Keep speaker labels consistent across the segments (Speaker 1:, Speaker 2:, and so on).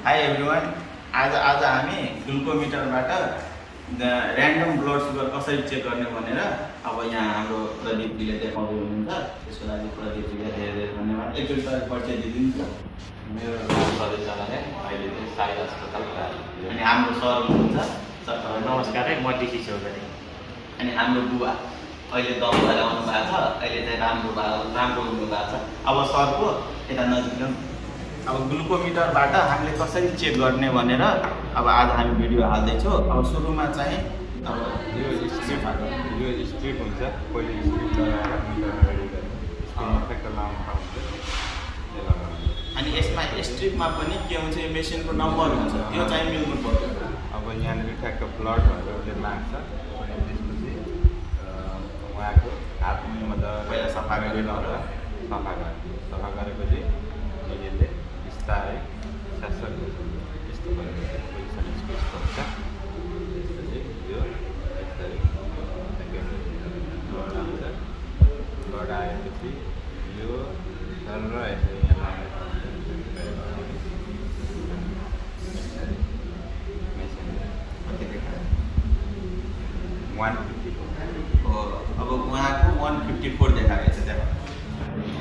Speaker 1: High everyone, आज हामी ग्लुकोमिटरबाट random blood sugar कसरी चेक गर्ने भनेर अब यहाँ हाम्रो प्रदीपजीले देखाउँदै हुनुहुन्छ। त्यसको लागि प्रदीपजीलाई धेरै धेरै धन्यवाद। एकचोटि तपाईँ परिचय दिइदिनु।
Speaker 2: मेरो नाम सधैँ चलाए, अहिले चाहिँ साई अस्पताल
Speaker 1: अनि हाम्रो सर हुनुहुन्छ।
Speaker 2: नमस्कार है, म डिसी चौधरी।
Speaker 1: अनि हाम्रो बुवा अहिले दम भएर आउनु भएको छ, अहिले चाहिँ राम्रो हुनु भएको छ। अब सरको यता नजिक जाउँ। अब ग्लुकोमिटरबाट हामीले कसरी चेक गर्ने भनेर अब आज हामी भिडियो हाल्दैछौँ। अब सुरुमा चाहिँ अब
Speaker 2: यो स्ट्रिप हुन्छ, पहिले स्ट्रिप लगाएर मिटरमा रेडी गरेर ठ्याक्क लाउनु पाउँछ।
Speaker 1: अनि यसमा स्ट्रिपमा पनि के हुन्छ, यो मेसिनको नम्बर हुन्छ, त्यो चाहिँ मिल्नु पर्यो।
Speaker 2: अब यहाँनिर ठ्याक्क ब्लड भनेर उसले माग्छ। अनि त्यसपछि उहाँको हातमा
Speaker 1: पहिला सफा गरेर
Speaker 2: सफा गरेपछि यसले बिस्तारै शासक यस्तो गरेर पोजिसन यस्तो हुन्छ। त्यसपछि यो बिस्तारै ब्लड आउँछ। ब्लड आएपछि यो र यसरी यहाँ
Speaker 1: अब उहाँको 154 देखाएको छ।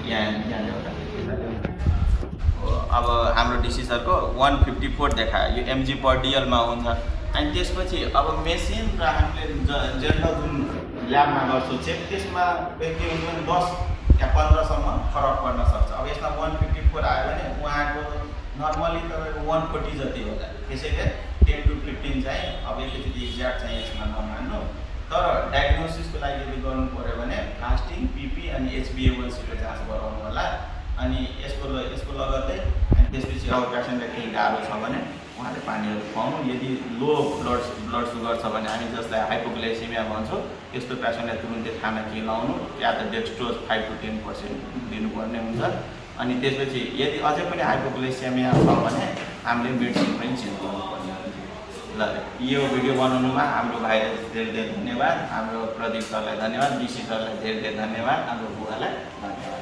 Speaker 1: यहाँ अब हाम्रो डिसी सरको 154 देखायो। यो mg per dl मा हुन्छ। अनि त्यसपछि अब मेसिन र हामीले जेनरल जुन ल्याबमा गर्छौँ चेक, त्यसमा के हुन्छ भने 10 या 15सम्म फरक पर्न सक्छ। अब यसमा 154 आयो भने उहाँको नर्मली तपाईँको 140 जति होला। त्यसैले 10 to 15 चाहिँ अब एकैचोटि एक्ज्याक्ट चाहिँ यसमा नमान्नु। तर डायग्नोसिसको लागि यदि गर्नु पऱ्यो भने फास्टिङ, पिपी अनि HbA1c को जाँच गराउनु होला। अनि यसको लगत्तै अनि त्यसपछि अब पेसेन्टलाई केही गाह्रो छ भने उहाँले पानीहरू खुवाउनु। यदि लो ब्लड सुगर छ भने हामी जसलाई हाइपोग्लाइसेमिया भन्छौँ, त्यस्तो पेसेन्टलाई तुरुन्तै खाना खिलाउनु या त डेक्स्ट्रोज 5 to 10% दिनुपर्ने हुन्छ। अनि त्यसपछि यदि अझै पनि हाइपोग्लाइसेमिया छ भने हामीले मेडिसिन पनि चेन्ज गर्नुपर्ने हुन्छ। ल, यो भिडियो बनाउनुमा हाम्रो भाइलाई धेरै धेरै धन्यवाद, हाम्रो प्रदीप सरलाई धन्यवाद, डिसी सरलाई धेरै धेरै धन्यवाद, हाम्रो बुवालाई धन्यवाद।